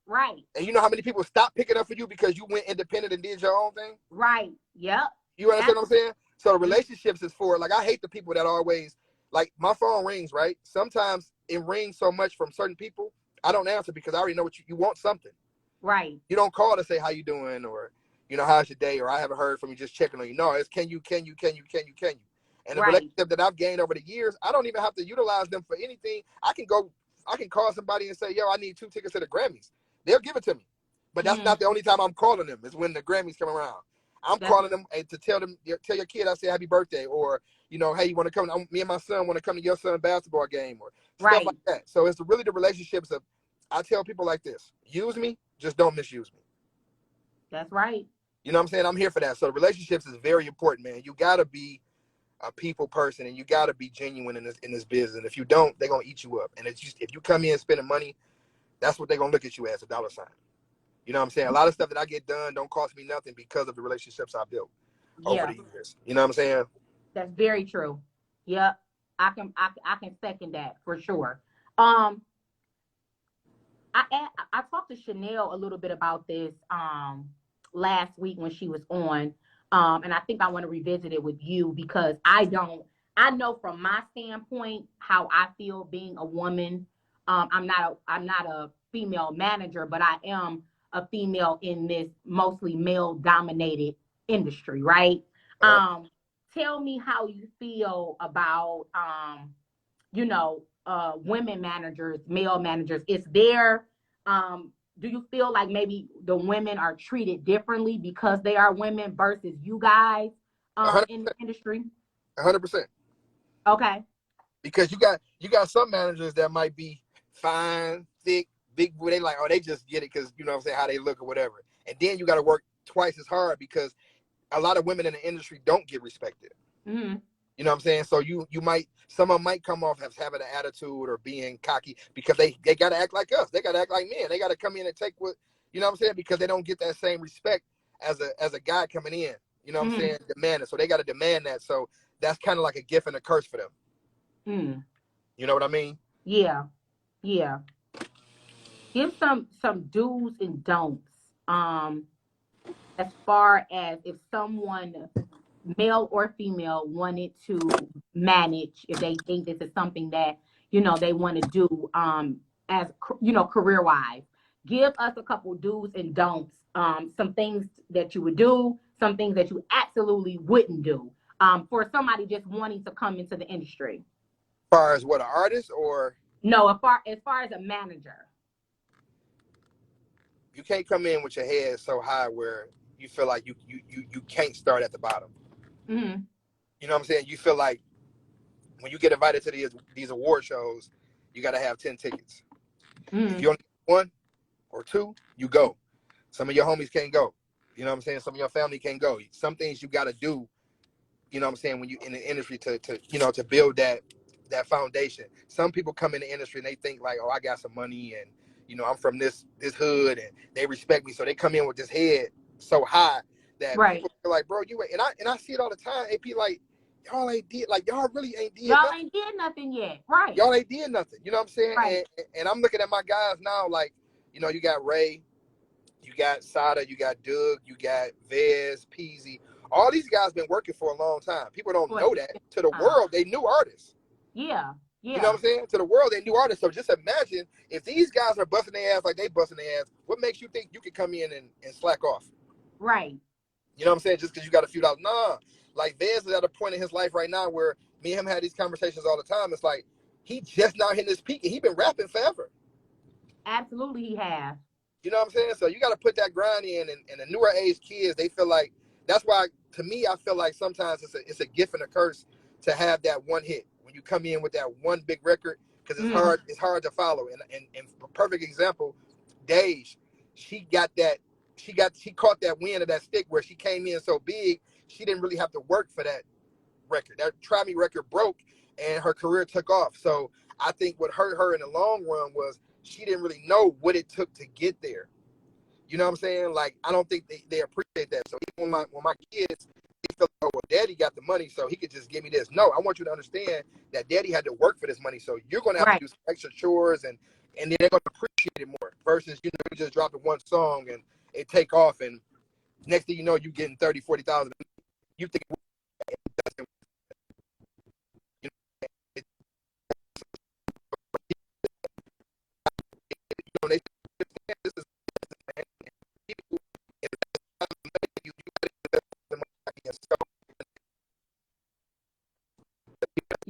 And you know how many people stopped picking up for you because you went independent and did your own thing. Right. Yep. You understand what I'm saying? So relationships is for, like, I hate the people that always like my phone rings, right? Sometimes it rings so much from certain people, I don't answer because I already know what you want something. Right. You don't call to say how you doing or, how's your day, or I haven't heard from you, just checking on you. No, it's can you. And the Right. relationship that I've gained over the years, I don't even have to utilize them for anything. I can call somebody and say, yo, I need 2 tickets to the Grammys. They'll give it to me. But that's not the only time I'm calling them. It's when the Grammys come around. I'm calling them to tell your kid I say happy birthday, or hey, you want to come? Me and my son want to come to your son's basketball game, or stuff like that. So it's really the relationships of. I tell people like this: use me, just don't misuse me. That's right. You know what I'm saying? I'm here for that. So relationships is very important, man. You gotta be a people person, and you gotta be genuine in this business. And if you don't, they're gonna eat you up. And it's just, if you come in spending money, that's what they're gonna look at you as, a dollar sign. You know what I'm saying? A lot of stuff that I get done don't cost me nothing because of the relationships I built over the years. You know what I'm saying? That's very true. Yep. I can second that for sure. I talked to Chanel a little bit about this last week when she was on, and I think I want to revisit it with you because I know from my standpoint how I feel being a woman. I'm not a female manager, but I am a female in this mostly male dominated industry, right? Tell me how you feel about women managers, male managers. Is there do you feel like maybe the women are treated differently because they are women versus you guys 100%. in the industry? 100%. Okay. Because you got some managers that might be fine, thick, big, they like, oh, they just get it because, you know what I'm saying, how they look or whatever. And then you got to work twice as hard because a lot of women in the industry don't get respected. Mm-hmm. You know what I'm saying? So you might, some of them might come off as having an attitude or being cocky because they got to act like us. They got to act like men. They got to come in and take what, you know what I'm saying? Because they don't get that same respect as a guy coming in. You know what I'm saying? Demanding. So they got to demand that. So that's kind of like a gift and a curse for them. Mm. You know what I mean? Yeah. Yeah. Give some do's and don'ts. As far as if someone, male or female, wanted to manage, if they think this is something that they want to do as career wise. Give us a couple do's and don'ts, some things that you would do, some things that you absolutely wouldn't do, for somebody just wanting to come into the industry. As far as what, an artist, or no, as far as a manager? You can't come in with your head so high where you feel like you can't start at the bottom. Mm-hmm. You know what I'm saying? You feel like when you get invited to these award shows, you got to have 10 tickets. Mm-hmm. If you only have 1 or 2, you go. Some of your homies can't go. You know what I'm saying? Some of your family can't go. Some things you got to do, you know what I'm saying, when you in the industry to build that foundation. Some people come in the industry and they think like, oh, I got some money and, I'm from this hood and they respect me. So they come in with this head so high that people feel like, bro, and I see it all the time. AP, like, y'all ain't did, like, y'all really ain't did Y'all nothing. ain't did nothing yet. Right. Y'all ain't did nothing. You know what I'm saying? Right. And I'm looking at my guys now, like, you got Ray, you got Sada, you got Doug, you got Vez, Peasy. All these guys been working for a long time. People don't know that. To the world, they new artists. Yeah. You know what I'm saying? To the world, they new artists. So just imagine if these guys are busting their ass like they busting their ass, what makes you think you can come in and slack off? Right. You know what I'm saying? Just because you got a few dollars. Nah. Like, Vez is at a point in his life right now where me and him had these conversations all the time. It's like, he just now hitting his peak and he been rapping forever. Absolutely, he has. You know what I'm saying? So you got to put that grind in, and the newer age kids, they feel like, that's why, to me, I feel like sometimes it's a gift and a curse to have that one hit when you come in with that one big record, because it's hard to follow. And a perfect example, Dej, she caught that wind of that stick where she came in so big, she didn't really have to work for that record. That Try Me record broke and her career took off. So I think what hurt her in the long run was she didn't really know what it took to get there. You know what I'm saying? Like, I don't think they appreciate that. So even when my kids, they feel like, oh, well, daddy got the money, so he could just give me this. No, I want you to understand that daddy had to work for this money. So you're going to have to do some extra chores, and then they're going to appreciate it more versus, you just dropping one song and it take off. And next thing you know, you getting 30, 40,000. You think it doesn't,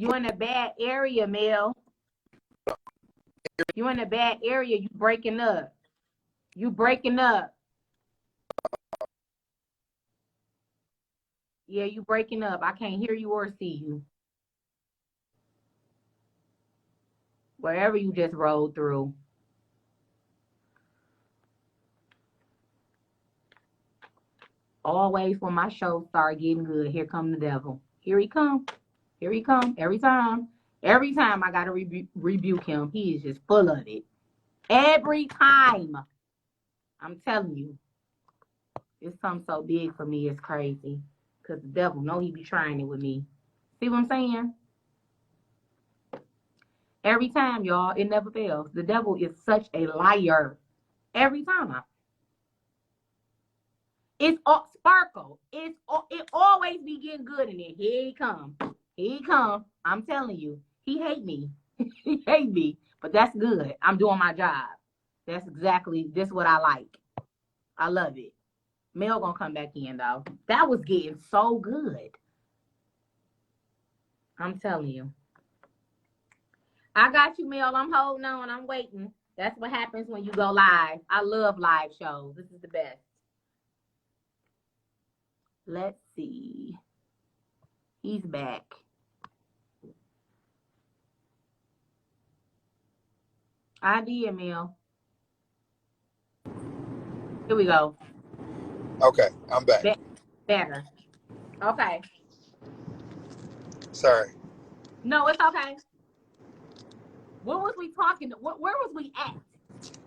You in a bad area, Mel. You in a bad area. You breaking up. You breaking up. Yeah, you breaking up. I can't hear you or see you. Wherever you just rolled through. Always when my show start getting good, here come the devil. Here he come. Here he come. Every time. Every time I gotta rebuke him. He is just full of it. Every time. I'm telling you. It's something so big for me, it's crazy. Because the devil know he be trying it with me. See what I'm saying? Every time, y'all, it never fails. The devil is such a liar. Every time. It's all sparkle. It always be getting good in it. Here he come. Here he come. I'm telling you. He hate me. He hate me. But that's good. I'm doing my job. That's exactly this what I like. I love it. Mel gonna come back in though. That was getting so good. I'm telling you. I got you, Mel. I'm holding on. I'm waiting. That's what happens when you go live. I love live shows. This is the best. Let's see. He's back. I did, Mel. Here we go. Okay, I'm back. Better. Okay. Sorry. No, it's okay. What was we talking? Where was we at?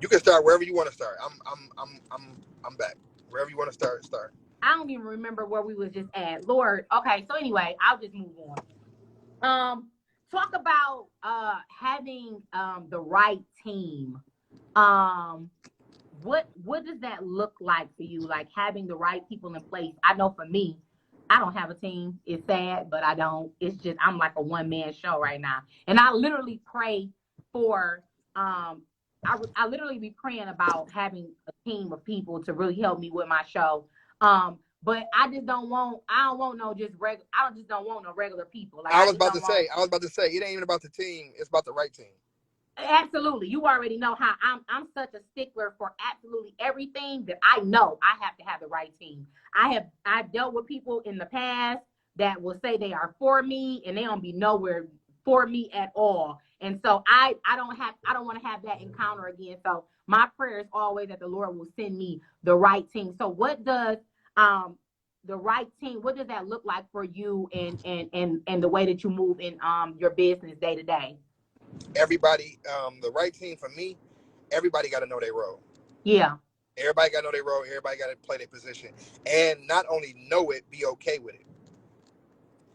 You can start wherever you want to start. I'm back. Wherever you want to start, start. I don't even remember where we was just at. Lord. Okay, so anyway, I'll just move on. Talk about having the right team. What does that look like for you? Like having the right people in place. I know for me, I don't have a team. It's sad, but I don't. It's just I'm like a one-man show right now. And I literally pray for I literally be praying about having a team of people to really help me with my show. But I just don't want no just regular I just don't want no regular people. Like I I was just about don't to want say, it ain't even about the team. It's about the right team. Absolutely. You already know how I'm such a stickler for absolutely everything that I know I have to have the right team. I've dealt with people in the past that will say they are for me and they don't be nowhere for me at all. And so I don't want to have that encounter again. So my prayer is always that the Lord will send me the right team. So what does the right team, what does that look like for you and the way that you move in your business day to day? Everybody, the right team for me, everybody got to know their role. Yeah. Everybody got to know their role. Everybody got to play their position, and not only know it, be okay with it.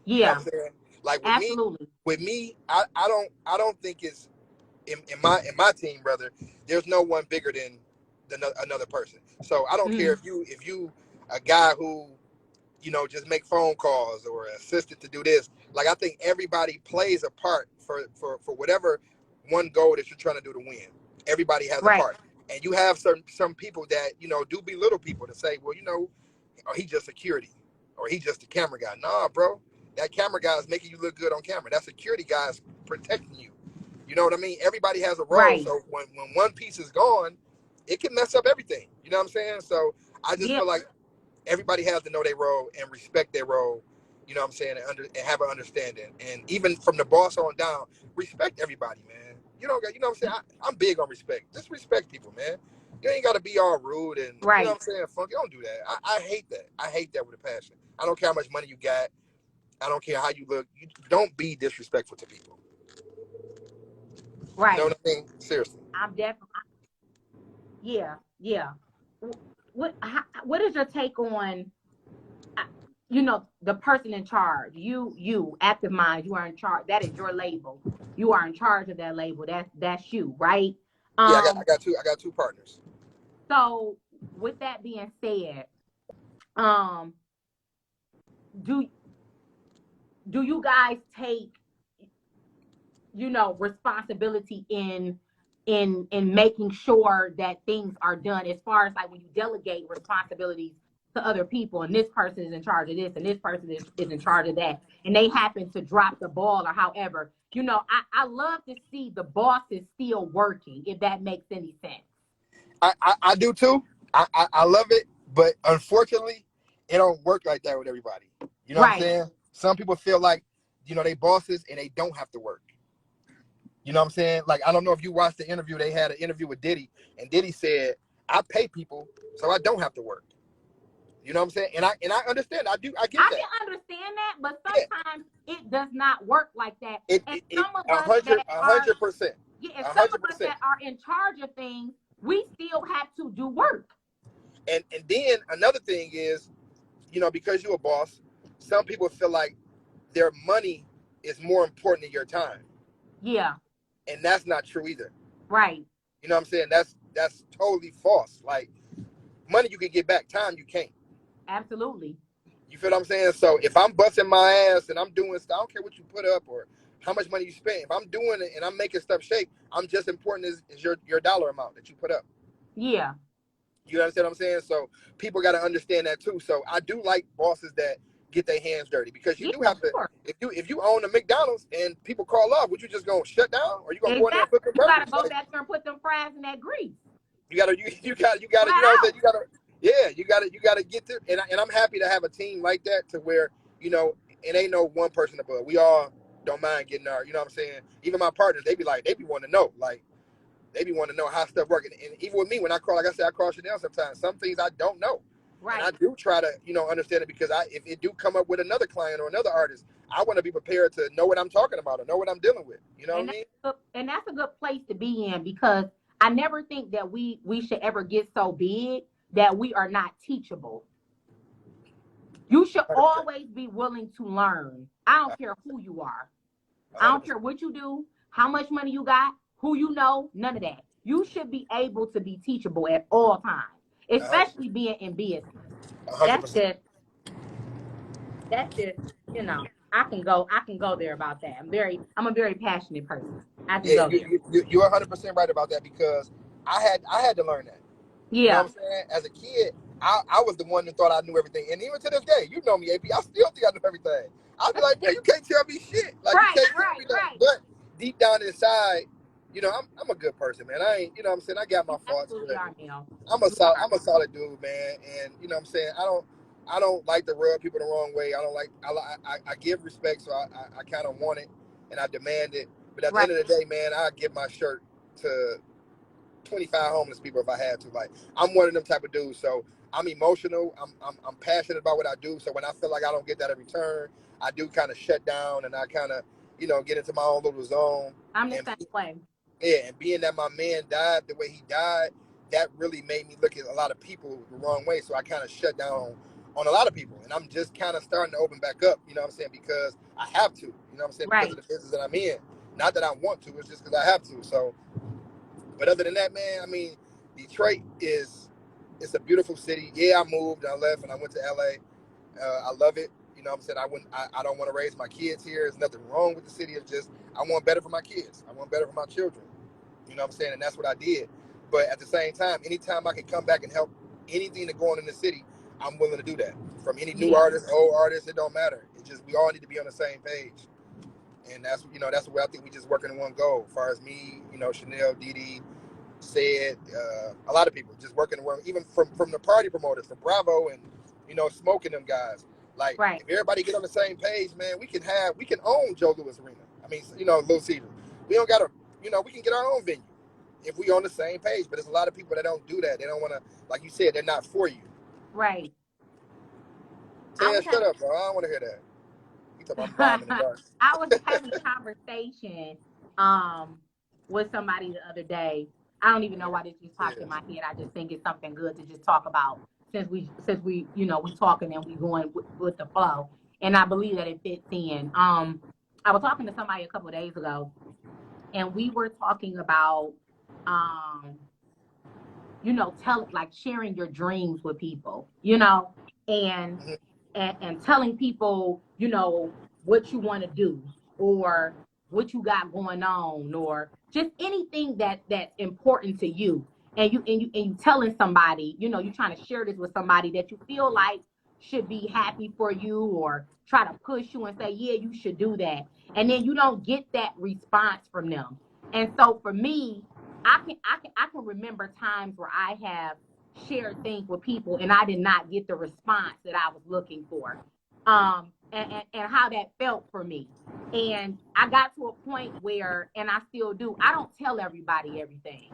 Yeah. You know what I'm saying? Like Absolutely. With me, I don't think it's in my team, brother. There's no one bigger than another person. So I don't care if you a guy who just make phone calls or assistant to do this. Like I think everybody plays a part for whatever one goal that you're trying to do to win. Everybody has a Right. part, and you have some people that do belittle people to say, well, oh, he just security, or he just a camera guy. Nah, bro, that camera guy is making you look good on camera. That security guy is protecting you. You know what I mean? Everybody has a role. Right. So when one piece is gone, it can mess up everything. You know what I'm saying? So I just feel like everybody has to know their role and respect their role. You know what I'm saying? And have an understanding. And even from the boss on down, respect everybody, man. You know what I'm saying? I'm big on respect. Just respect people, man. You ain't got to be all rude and, you know what I'm saying, funky. Don't do that. I hate that. I hate that with a passion. I don't care how much money you got. I don't care how you look. You don't be disrespectful to people. Right. You know what I mean? Seriously. I'm definitely. Yeah. What is your take on, the person in charge? You, Active Minds, you are in charge. That is your label. You are in charge of that label. That's you, right? Yeah, I got two partners. So with that being said, do you guys take responsibility in making sure that things are done, as far as like when you delegate responsibilities to other people, and this person is in charge of this, and this person is in charge of that, and they happen to drop the ball or however. I love to see the bosses still working, if that makes any sense. I do too. I love it, but unfortunately, it don't work like that with everybody. You know what I'm Right. saying? Some people feel like, they bosses and they don't have to work. You know what I'm saying? Like, I don't know if you watched the interview. They had an interview with Diddy, and Diddy said, "I pay people, so I don't have to work." You know what I'm saying? And I understand. I get that. I can understand that, but sometimes it does not work like that. And It some of a us that hundred are, hundred percent, yeah, and a some of hundred us percent. that are in charge of things, we still have to do work. And then another thing is, because you're a boss, some people feel like their money is more important than your time. Yeah. And that's not true either. Right. You know what I'm saying? That's totally false. Like, money you can get back, time you can't. Absolutely. You feel what I'm saying? So if I'm busting my ass and I'm doing stuff, I don't care what you put up or how much money you spend. If I'm doing it and I'm making stuff shake, I'm just important as your dollar amount that you put up. Yeah. You understand what I'm saying? So people got to understand that too. So I do like bosses that get their hands dirty, because you Yeah, do have to. sure. If you own a McDonald's and people call off, would you just gonna shut down, or you gonna go in there and Exactly. put them You got to burgers? go Like, back there and put them fries in that grease. you gotta, you gotta, Flat you know what I'm saying? out. You gotta get there. And I'm happy to have a team like that, to where, it ain't no one person above. We all don't mind getting our, you know what I'm saying? Even my partners, they be wanting to know, like, they be wanting to know how stuff working. And even with me, when I call, like I said, I call Chanel sometimes. Some things I don't know. Right. And I do try to, understand it, because if it do come up with another client or another artist, I want to be prepared to know what I'm talking about or know what I'm dealing with. You know what I mean? And that's a good place to be in, because I never think that we should ever get so big that we are not teachable. You should 100%. always be willing to learn. I don't care who you are. I don't care what you do, how much money you got, who you know, none of that. You should be able to be teachable at all times, especially being in business. 100%. That's just, I can go there about that. I'm a very passionate person. I can Yeah, go there. you're 100% right about that, because I had to learn that. You know Yeah. what I'm saying? As a kid, I was the one that thought I knew everything. And even to this day, you know me, AP, I still think I know everything. I'll be like, man, you can't tell me shit. Like, you can't tell me that. But deep down inside, I'm a good person, man. I ain't, you know what I'm saying? I got my faults, Absolutely but are, Neil. I'm a solid dude, man. And you know what I'm saying? I don't like to rub people the wrong way. I give respect, so I kind of want it and I demand it. But at the end of the day, man, I give my shirt to 25 homeless people if I had to. Like, I'm one of them type of dudes. So I'm emotional. I'm passionate about what I do. So when I feel like I don't get that in return, I do kind of shut down, and I kind of, get into my own little zone. I'm the same way. Yeah, and being that my man died the way he died, that really made me look at a lot of people the wrong way. So I kind of shut down on a lot of people, and I'm just kind of starting to open back up. You know what I'm saying? Because I have to. You know what I'm saying? Because of the business that I'm in. Not that I want to. It's just because I have to. So. But other than that, man, I mean, Detroit it's a beautiful city. Yeah, I moved and I left and I went to LA. I love it. You know what I'm saying? I don't want to raise my kids here. There's nothing wrong with the city. It's just I want better for my kids. I want better for my children. You know what I'm saying? And that's what I did. But at the same time, anytime I can come back and help anything that go on in the city, I'm willing to do that. From any new artist, old artist, it don't matter. It's just we all need to be on the same page. And that's the way I think we just working in one goal. As far as me, Chanel, Didi, said a lot of people just working the work, even from the party promoters, from Bravo and smoking them guys. Like, if everybody get on the same page, man, we can own Joe Louis Arena. I mean, Little Caesar. We don't gotta, we can get our own venue if we on the same page. But there's a lot of people that don't do that. They don't want to, like you said, they're not for you. Right. Shut up, bro. I don't want to hear that. You talking about bomb in the dark. I was having a conversation with somebody the other day. I don't even know why this just popped in my head. I just think it's something good to just talk about since we we talking and we going with the flow. And I believe that it fits in. I was talking to somebody a couple of days ago, and we were talking about sharing your dreams with people, and telling people, what you want to do, or what you got going on, or just anything that's important to you. and you telling somebody, you know, you trying to share this with somebody that you feel like should be happy for you or try to push you and say, yeah, you should do that. And then you don't get that response from them. And so for me, I can remember times where I have shared things with people and I did not get the response that I was looking for. And how that felt for me. And I got to a point where, and I still do, I don't tell everybody everything.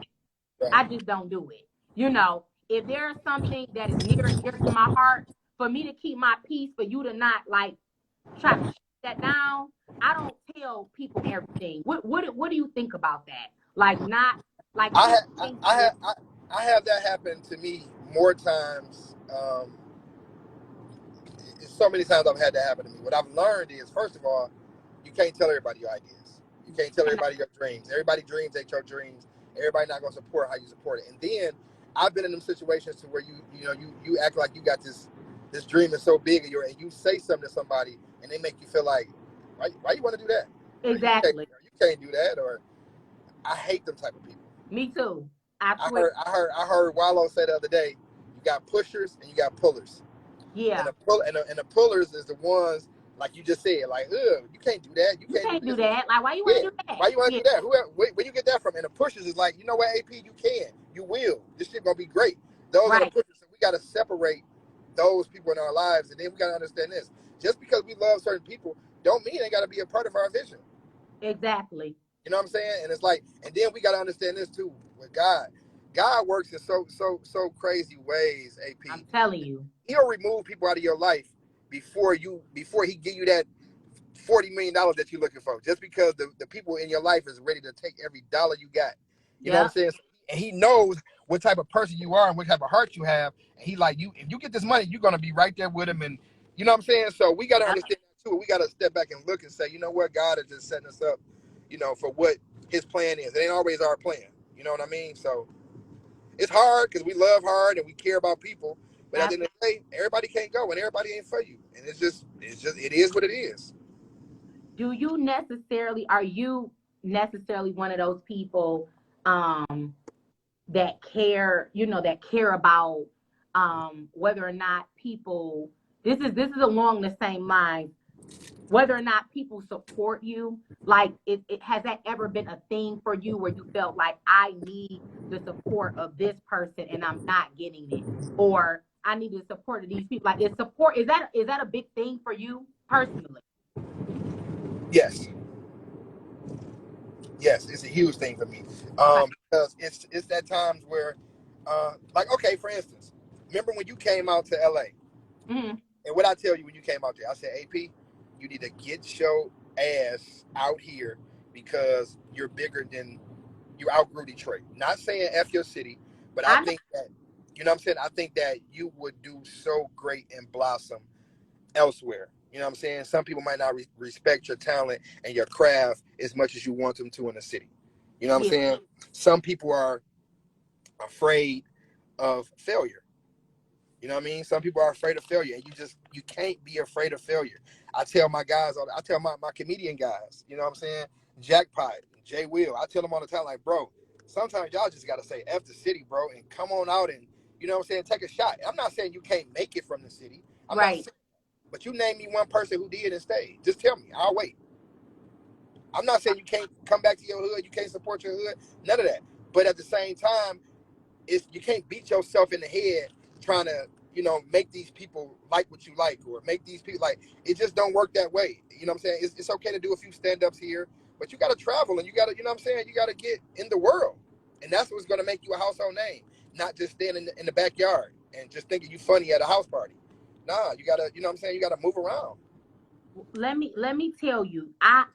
Right. I just don't do it. You know, if there's something that is near and dear to my heart, for me to keep my peace, for you to not like try to shut that down, I don't tell people everything. What do you think about that? Like not like I keep ha- things I to your have I have that happen to me more times. So many times I've had that happen to me. What I've learned is, first of all, you can't tell everybody your ideas. You can't tell and everybody your dreams. Everybody dreams ain't your dreams. Everybody not gonna support how you support it. And then I've been in them situations to where you act like you got this dream is so big and you say something to somebody and they make you feel like why you want to do that? Or exactly. you can't do that. Or I hate them type of people. Me too. I I swear. heard I heard Wallow say the other day, you got pushers and you got pullers. And Yeah. the pullers is the ones like you just said, like, ugh, you can't do that, you You can't do can't do this. that. Like why you wanna Yeah, do that? why you want Yeah. to do that? Where you get that from? And the pushers is like, you know what, AP, you can, you will. This shit gonna be great. Those are the Right. pushers. So we gotta separate those people in our lives, and then we gotta understand this: just because we love certain people, don't mean they gotta be a part of our vision. Exactly. You know what I'm saying? And it's like, and then we gotta understand this too with God. God works in so crazy ways. AP, I'm telling you. He'll remove people out of your life before He give you that $40 million that you're looking for, just because the people in your life is ready to take every dollar you got. You know what I'm Yep. saying? And He knows what type of person you are and what type of heart you have. And He like you. If you get this money, you're gonna be right there with Him. And you know what I'm saying? So we gotta Yep. understand that too. We gotta step back and look and say, you know what, God is just setting us up, for what His plan is. It ain't always our plan. You know what I mean? So it's hard because we love hard and we care about people. But at the end of the day, everybody can't go and everybody ain't for you. And it is what it is. Are you necessarily one of those people um that care, that care about whether or not people, this is along the same line, whether or not people support you? Like it has that ever been a thing for you where you felt like I need the support of this person and I'm not getting it? Or I need the support of these people. Like is that a big thing for you personally? Yes. Yes, it's a huge thing for me. Okay. Because it's that times where, like, okay, for instance, remember when you came out to LA, Mm-hmm. and what I tell you when you came out there, I said, AP, you need to get your ass out here because you're bigger than you outgrew Detroit. Not saying F your city, but I I know. think that, you know what I'm saying? I think that you would do so great and blossom elsewhere. You know what I'm saying? Some people might not respect your talent and your craft as much as you want them to in the city. You know what I'm Yeah. saying? Some people are afraid of failure. You know what I mean? Some people are afraid of failure, and you can't be afraid of failure. I tell my guys, I tell my comedian guys, you know what I'm saying? Jackpot, Jay Will, I tell them all the time, like, bro, sometimes y'all just gotta say F the city, bro, and come on out and you know what I'm saying, take a shot. I'm not saying you can't make it from the city. I'm not Right. saying, but you name me one person who did and stayed. Just tell me. I'll wait. I'm not saying you can't come back to your hood, you can't support your hood, none of that. But at the same time, you can't beat yourself in the head trying to make these people like what you like or make these people like it. Just don't work that way. You know what I'm saying? It's okay to do a few stand-ups here, but you got to travel and you got to, you know what I'm saying, you got to get in the world, and that's what's going to make you a household name, not just standing in the backyard and just thinking you funny at a house party. Nah, you gotta, you know what I'm saying, you gotta move around. Let me tell you, I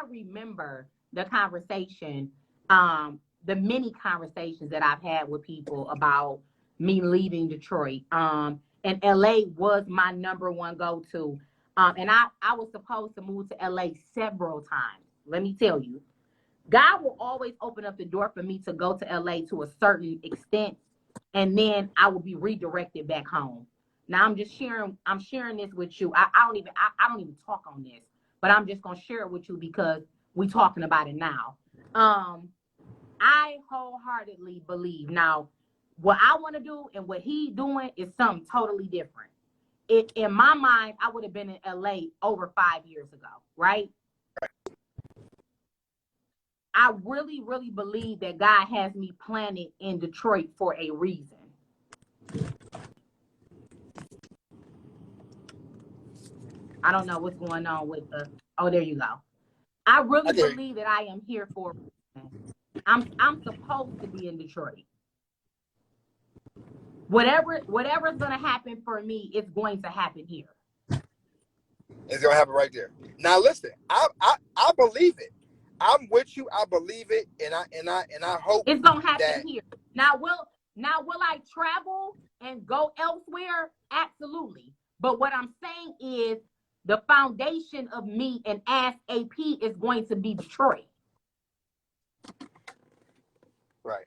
remember the conversation, the many conversations that I've had with people about me leaving Detroit. And LA was my number one go to. And I was supposed to move to LA several times. Let me tell you, God will always open up the door for me to go to LA to a certain extent, and then I will be redirected back home. Now I'm sharing this with you. I don't even talk on this, but I'm just gonna share it with you because we talking about it now. Um, I wholeheartedly believe. Now, what I want to do and what he doing is something totally different. In my mind, I would have been in LA over 5 years ago, right? I really, really believe that God has me planted in Detroit for a reason. I don't know what's going on with the. Oh, there you go. I really believe that I am here for a reason. I'm supposed to be in Detroit. Whatever's gonna happen for me, it's going to happen here. It's gonna happen right there. Now listen, I believe it. I'm with you. I believe it, and I hope it's gonna happen here. Now will I travel and go elsewhere? Absolutely. But what I'm saying is the foundation of me and Ask AP is going to be Detroit. Right.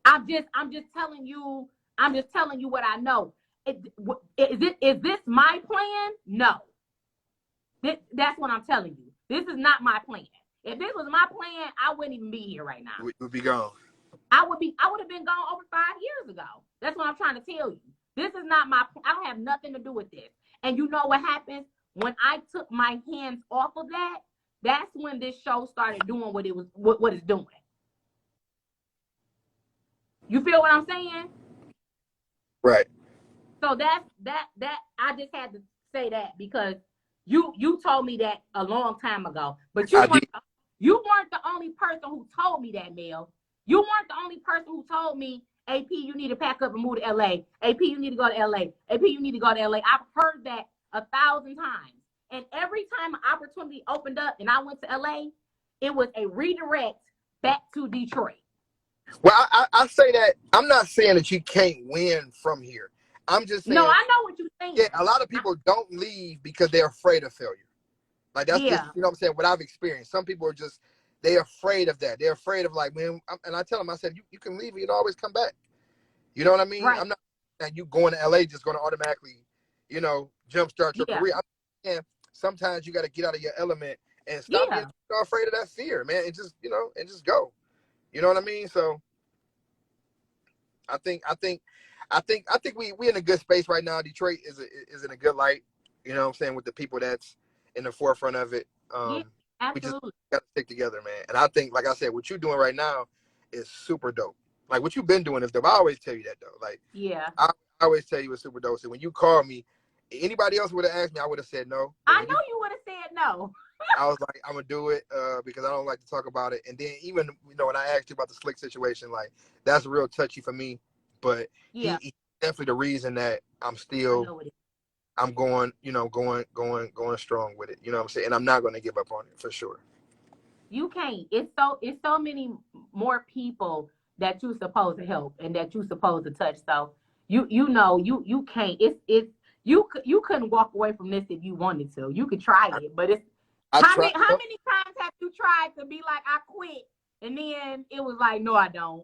I'm just telling you what I know. Is this my plan? No. That's what I'm telling you. This is not my plan. If this was my plan, I wouldn't even be here right now. We would be gone. I would have been gone over 5 years ago. That's what I'm trying to tell you. This is not my. I don't have nothing to do with this. And you know what happens when I took my hands off of that? That's when this show started doing what it's doing. You feel what I'm saying? Right. So that I just had to say that because you told me that a long time ago, but you weren't the only person who told me that, Mel. You weren't the only person who told me, AP, you need to pack up and move to LA. AP, you need to go to LA. AP, you need to go to LA. I've heard that 1,000 times. And every time an opportunity opened up and I went to LA, it was a redirect back to Detroit. Well, I say that I'm not saying that you can't win from here. I'm just saying. No, I know what you're saying. Yeah, a lot of people don't leave because they're afraid of failure. Like that's just, you know what I'm saying, what I've experienced. Some people are just, they're afraid of that. They're afraid of like, man, and I tell them, I said, you can leave, you can always come back. You know what I mean? Right. I'm not saying you going to LA just going to automatically, jumpstart your career. I'm saying sometimes you got to get out of your element and stop being afraid of that fear, man, and just, and just go. You know what I mean? So I think we in a good space right now. Detroit is in a good light. You know what I'm saying, with the people that's in the forefront of it. We just got to stick together, man. And I think, like I said, what you're doing right now is super dope. Like what you've been doing is dope. I always tell you that though. Like I always tell you it's super dope. So when you call me, anybody else would have asked me, I would have said no. I know you would have said no. I was like, I'm gonna do it because I don't like to talk about it. And then even when I asked you about the Slick situation, like that's real touchy for me. But he's definitely the reason that I'm still going strong with it. You know what I'm saying? And I'm not gonna give up on it for sure. You can't. It's so many more people that you're supposed to help and that you're supposed to touch. So you can't. It's you couldn't walk away from this if you wanted to. You could try it, but it's how many times have you tried to be like, I quit, and then it was like, no, I don't.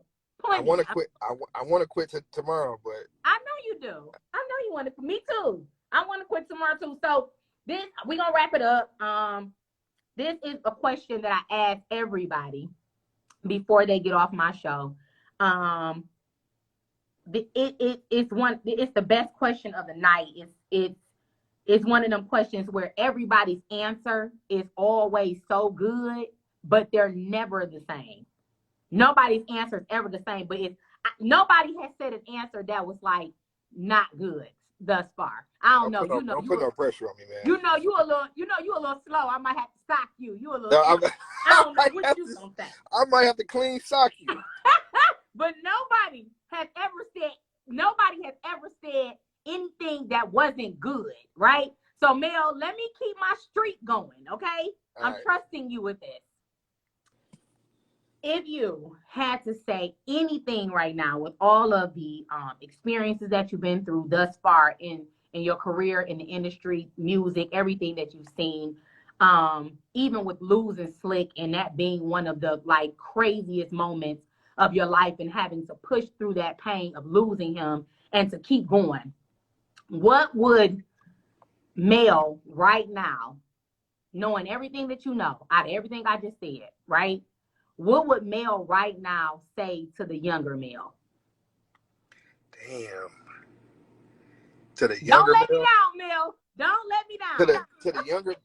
I want to quit. I want to quit tomorrow, but I know you do. I know you want to. Me too. I want to quit tomorrow too. So this we're gonna wrap it up. This is a question that I ask everybody before they get off my show. It's the best question of the night. It's one of them questions where everybody's answer is always so good, but they're never the same. Nobody's answer is ever the same, but nobody has said an answer that was like not good thus far. I don't know. Don't put no pressure on me, man. You a little slow. I might have to sock you. You a little. I don't know what you gonna say. I might have to clean sock you. But nobody has ever said anything that wasn't good, right? So Mel, let me keep my streak going, okay? I'm trusting you with this. If you had to say anything right now with all of the experiences that you've been through thus far in your career, in the industry, music, everything that you've seen, even with losing Slick and that being one of the like craziest moments of your life and having to push through that pain of losing him and to keep going, what would Mel right now, knowing everything that you know, out of everything I just said, right? what would Mel right now say to the younger Mel? Damn. To the Don't younger let me Mel? down, Mel. Don't let me down. To the younger